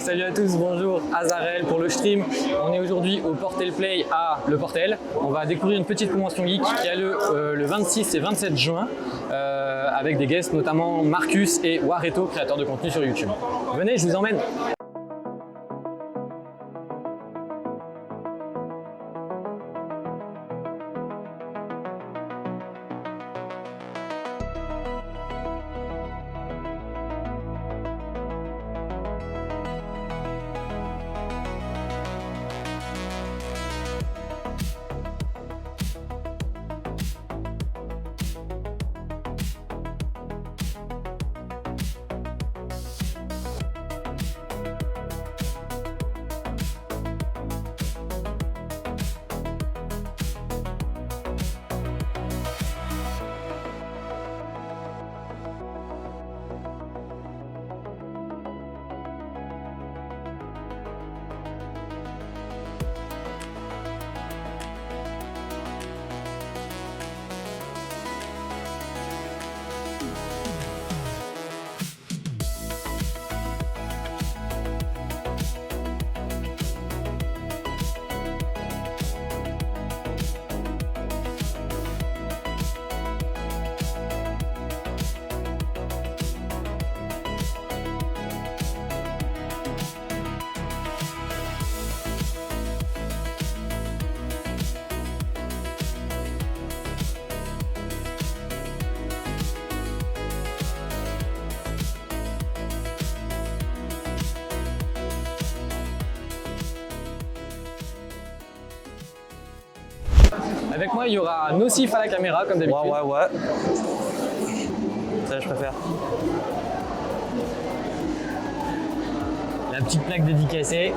Salut à tous, bonjour, Azarel pour le stream. On est aujourd'hui au Portel Play à Le Portel. On va découvrir une petite convention geek qui a lieu le 26 et 27 juin avec des guests, notamment Marcus et Wareto, créateurs de contenu sur YouTube. Venez, je vous emmène. Avec moi, il y aura Nocif à la caméra, comme d'habitude. Ouais. Ça, je préfère. La petite plaque dédicacée.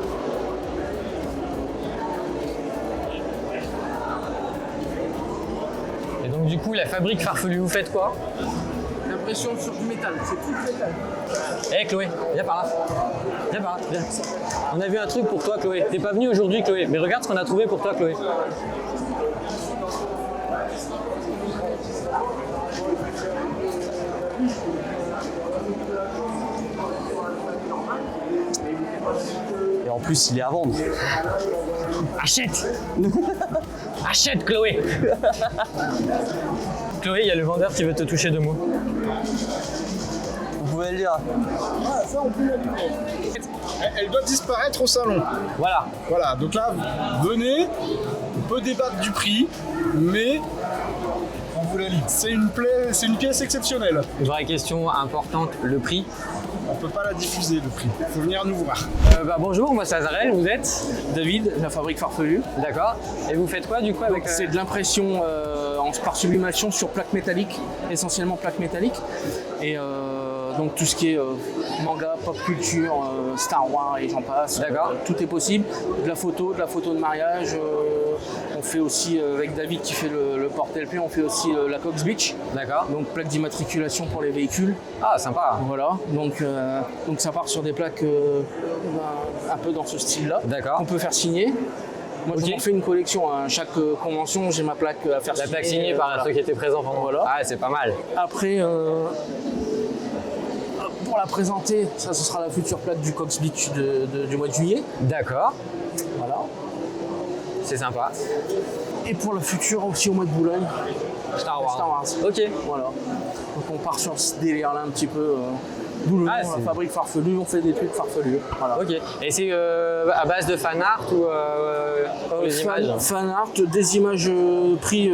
Et donc du coup, la fabrique farfelue, vous faites quoi? L'impression sur du métal, c'est tout le métal. Eh Chloé, viens par là. Viens par là, viens. On a vu un truc pour toi Chloé. T'es pas venue aujourd'hui Chloé, mais regarde ce qu'on a trouvé pour toi Chloé. Et en plus, il est à vendre. Achète. Achète Chloé. Chloé, il y a le vendeur qui veut te toucher deux mots. Vous pouvez le dire. Ah, ça on peut la dire. Elle doit disparaître au salon. Voilà. Donc là, venez, on peut débattre du prix, mais on vous la livre. C'est une pièce exceptionnelle. Vraie question importante, le prix. On peut pas la diffuser, le prix. Il faut venir nous voir. Bonjour, moi c'est Azarel, vous êtes? David, la fabrique farfelue. D'accord. Et vous faites quoi du coup avec C'est de l'impression par sublimation sur plaque métallique, essentiellement plaque métallique. Et donc tout ce qui est manga, pop culture, Star Wars et j'en passe. D'accord. Tout est possible. De la photo de mariage. On fait aussi, avec David qui fait le Portel Play, on fait aussi la Cox Beach. D'accord. Donc plaque d'immatriculation pour les véhicules. Ah, sympa. Voilà, donc ça part sur des plaques un peu dans ce style-là. D'accord. On peut faire signer. Moi, Ok. j'en fais une collection. À chaque convention, j'ai ma plaque à faire La signer. plaque signée par Voilà. ceux qui étaient présents pendant. Voilà. Ah, c'est pas mal. Après, pour la présenter, ça ce sera la future plaque du Cox Beach du mois de juillet. D'accord. Voilà. C'est sympa. Et pour la future aussi au mois de Boulogne. Star Wars. Star Wars. Ok. Voilà. Donc on part sur ce délire-là un petit peu. D'où le nom, Ah, la c'est- fabrique farfelue, on fait des trucs farfelus. Voilà. Ok. Et c'est à base de fan art ou pour les images? Fan art, des images prises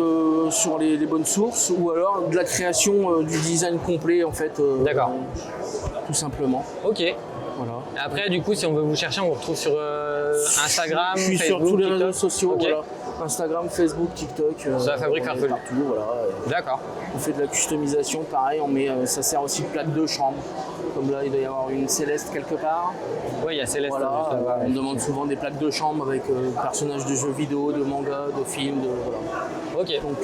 sur les bonnes sources ou alors de la création du design complet en fait. D'accord. Tout simplement. Ok. Voilà. Après, du coup, si on veut vous chercher, on vous retrouve sur Instagram, Je suis Facebook, sur tous les TikTok. réseaux sociaux, Ok. voilà. Instagram, Facebook, TikTok. Sur la fabrique on est farfelue. partout, voilà. D'accord. On fait de la customisation, pareil, ça sert aussi de plaque de chambre. Comme là, il doit y avoir une Céleste quelque part. Oui, il y a Céleste. Voilà, juste là-bas. on demande souvent des plaques de chambre avec personnages de jeux vidéo, de manga, de films, voilà. Ok. Donc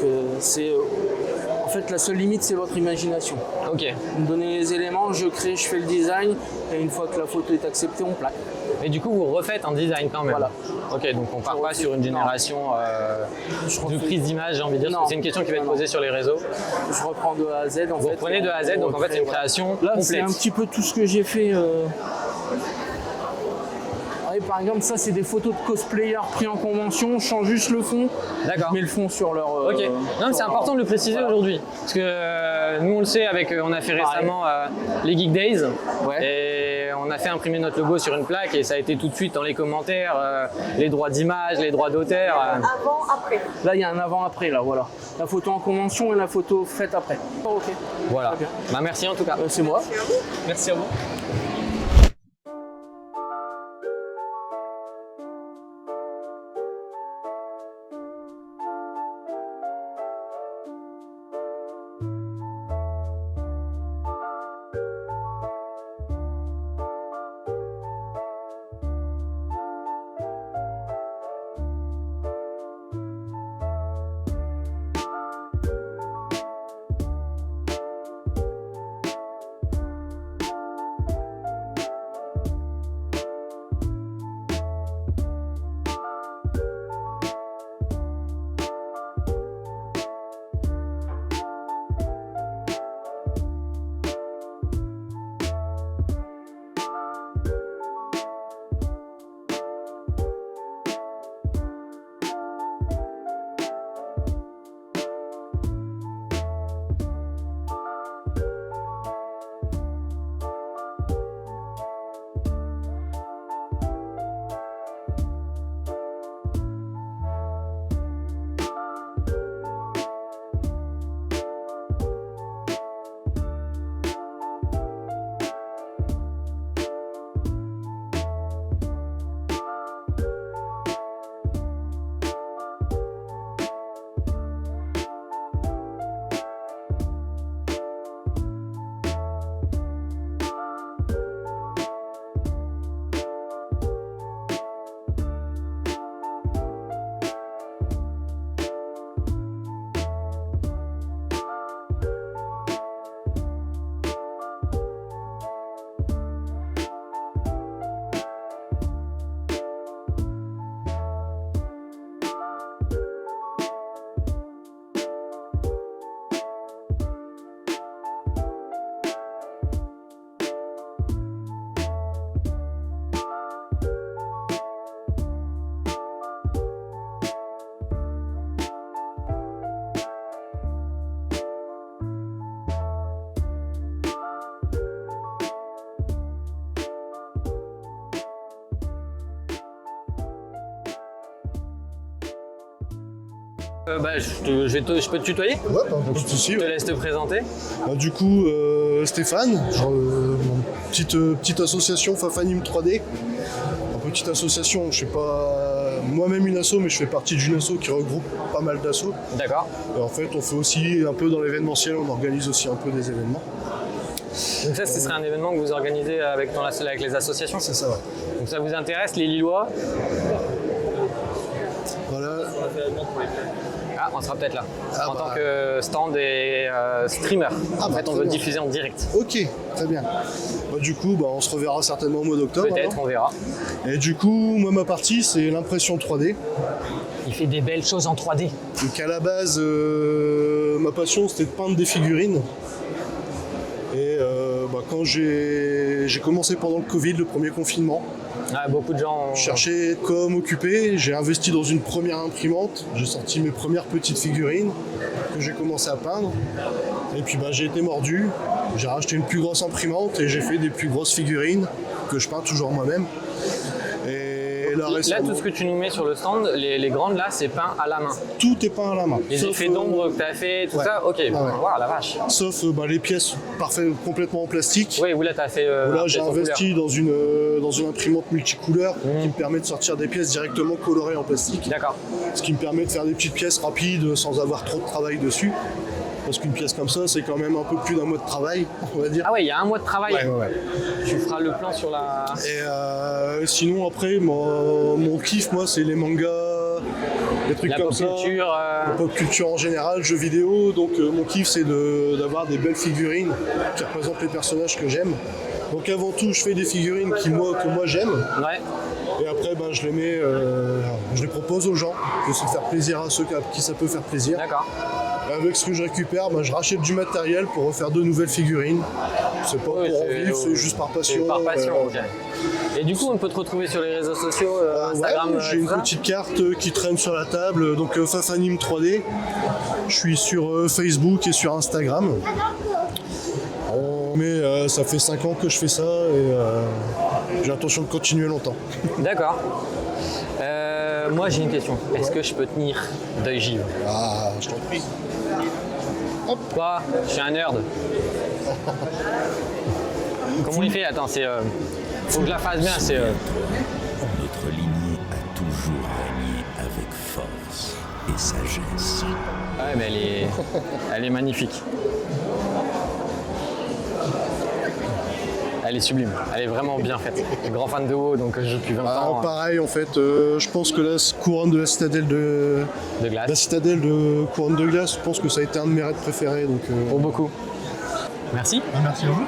en fait, la seule limite, c'est votre imagination. Ok. Vous me donnez les éléments, je crée, je fais le design, et une fois que la photo est acceptée, on plaque. Et du coup, vous refaites un design quand même. Voilà. Ok, donc on part Je pas refais- sur une non. génération Je de refais- prise d'image, j'ai envie de dire. parce que Non. C'est une question qui va être Non, posée non. sur les réseaux. Je reprends de A à Z. Vous reprenez de A à Z, donc en fait, c'est une création Là, c'est complète. un petit peu tout ce que j'ai fait pareil, par exemple, ça c'est des photos de cosplayers pris en convention, je change juste le fond. D'accord. Je mets le fond sur leur. Ok. Non, mais c'est important de le préciser aujourd'hui. Parce que nous, on le sait, on a fait récemment les Geek Days. Ouais. Et on a fait imprimer notre logo sur une plaque et ça a été tout de suite dans les commentaires, les droits d'image, les droits d'auteur. Avant, après. Là, il y a un avant-après, là, voilà. La photo en convention et la photo faite après. Oh, ok. Voilà. Très bien. Bah, merci en tout cas. C'est moi. Merci à vous. Je peux te tutoyer? Ouais, pas de soucis. Je te laisse te présenter. Du coup, Stéphane, petite association Fafanim 3D. Une petite association, je sais pas moi-même une asso, mais je fais partie d'une asso qui regroupe pas mal d'assos. D'accord. Et en fait, on fait aussi un peu dans l'événementiel, on organise aussi un peu des événements. Donc ça, ce serait un événement que vous organisez avec les associations? C'est ça, ouais. Donc ça vous intéresse, les Lillois? Voilà. Ah, on sera peut-être là. Ah en bah. tant que stand et streamer. Ah En bah, fait, on très veut bien. diffuser en direct. Ok, très bien. Du coup, on se reverra certainement au mois d'octobre. Peut-être, alors. on verra. Et du coup, moi, ma partie, c'est l'impression 3D. Il fait des belles choses en 3D. Donc à la base, ma passion, c'était de peindre des figurines. Et quand j'ai commencé pendant le Covid, le premier confinement, Ah, beaucoup de gens. je cherchais quoi m'occuper. J'ai investi dans une première imprimante. J'ai sorti mes premières petites figurines que j'ai commencé à peindre. Et puis j'ai été mordu. J'ai racheté une plus grosse imprimante et j'ai fait des plus grosses figurines que je peins toujours moi-même. Et là, Là, récemment, tout ce que tu nous mets sur le stand, les grandes là, c'est peint à la main. tout est peint à la main. Les Sauf, effets d'ombre que tu as fait, tout ouais. ça, ok. Ah ouais. Waouh, la vache. Sauf les pièces complètement en plastique. Oui, où là, tu as fait. Là, un j'ai pièce en investi dans une imprimante multicouleur qui me permet de sortir des pièces directement colorées en plastique. couleur. D'accord. Ce qui me permet de faire des petites pièces rapides sans avoir trop de travail dessus. Parce qu'une pièce comme ça, c'est quand même un peu plus d'un mois de travail, on va dire. Ah ouais, il y a un mois de travail. Ouais. Tu feras le plan sur la. Et sinon, après, mon kiff, moi, c'est les mangas, des trucs La comme pop ça. culture. La pop culture en général, jeux vidéo. Donc, mon kiff, c'est d'avoir des belles figurines qui représentent les personnages que j'aime. Donc, avant tout, je fais des figurines que moi j'aime. Ouais. Et après, je les mets, je les propose aux gens, que c'est de faire plaisir à ceux à qui ça peut faire plaisir. D'accord. Avec ce que je récupère, je rachète du matériel pour refaire de nouvelles figurines. C'est pas Oui, pour en vivre, c'est juste par passion. C'est par passion, ok. Et du coup, on peut te retrouver sur les réseaux sociaux, Ouais, Instagram. j'ai une tout ça petite carte qui traîne sur la table, donc Fafanim 3D. Je suis sur Facebook et sur Instagram. Mais ça fait 5 ans que je fais ça et j'ai l'intention de continuer longtemps. D'accord. Moi, j'ai une question. Est-ce que je peux tenir d'ogive? Ah, je t'en prie. Quoi? Je suis un nerd. Comment il fait? Attends, c'est. Faut que je la fasse bien, c'est. Notre lignée a toujours régné avec force et sagesse. Ouais, mais elle est magnifique. Elle est sublime, elle est vraiment bien faite. Je suis grand fan de WoW, donc je joue depuis 20 ans. Pareil, en fait, je pense que la couronne de la citadelle de glace. La citadelle de couronne de glace, je pense que ça a été un de mes raids préférés. Donc, Pour beaucoup. Merci. merci à vous.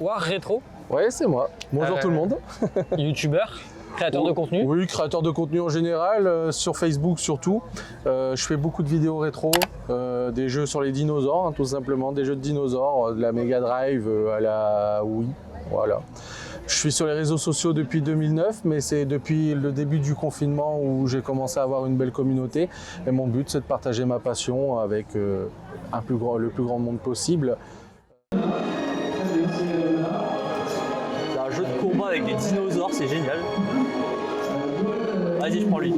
War Rétro, Ouais, c'est moi. Bonjour tout le monde. youtubeur, créateur de contenu. Oui, créateur de contenu en général, sur Facebook surtout. Je fais beaucoup de vidéos rétro, des jeux sur les dinosaures, hein, tout simplement, des jeux de dinosaures, de la Mega Drive à la Wii. Voilà. Je suis sur les réseaux sociaux depuis 2009, mais c'est depuis le début du confinement où j'ai commencé à avoir une belle communauté. Et mon but, c'est de partager ma passion avec le plus grand monde possible. C'est un jeu de combat avec des dinosaures, c'est génial. Vas-y, je prends lui.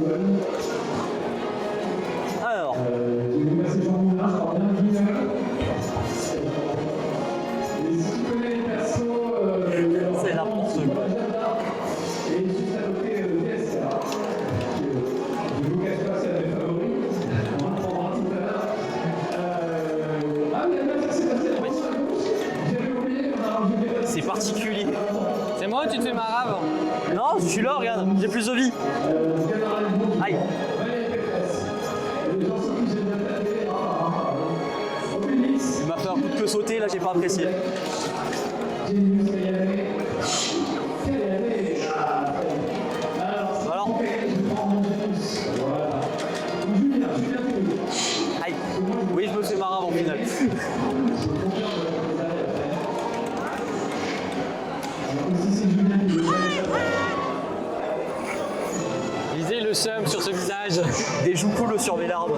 Alors. C'est n'importe quoi. C'est particulier. C'est moi ou tu te fais marave? Non, je suis là, regarde, j'ai plus de vie. Aïe. Il m'a fait un coup de queue sauter, là j'ai pas apprécié. Alors. Aïe. Oui, je me fais marave en finale. Lisez le seum sur ce visage. Des joues coulent sur mes larmes.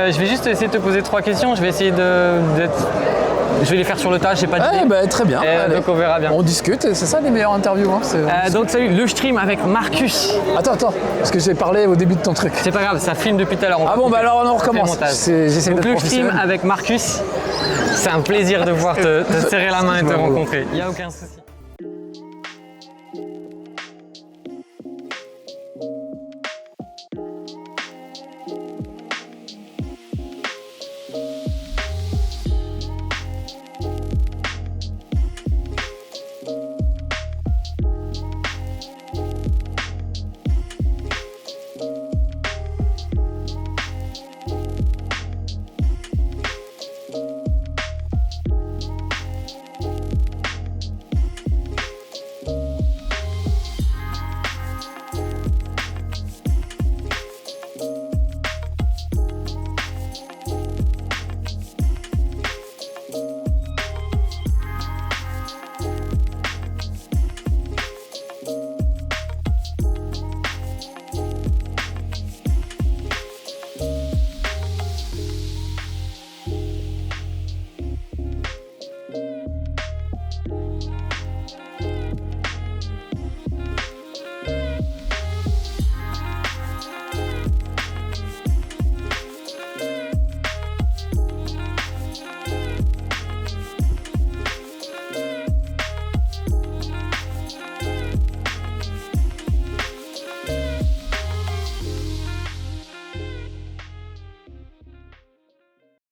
Je vais juste essayer de te poser 3 questions. Je vais essayer je vais les faire sur le tas, j'ai pas d'idée. Très bien. Donc on verra bien. On discute, c'est ça les meilleures interviews. Hein, Donc salut, le stream avec Marcus. Attends, parce que j'ai parlé au début de ton truc. C'est pas grave, ça filme depuis tout à l'heure. Ah bon, bah alors on recommence. J'essaie Donc d'être le stream professionnel. avec Marcus, c'est un plaisir de pouvoir te serrer la main et te rencontrer. Il n'y a aucun souci.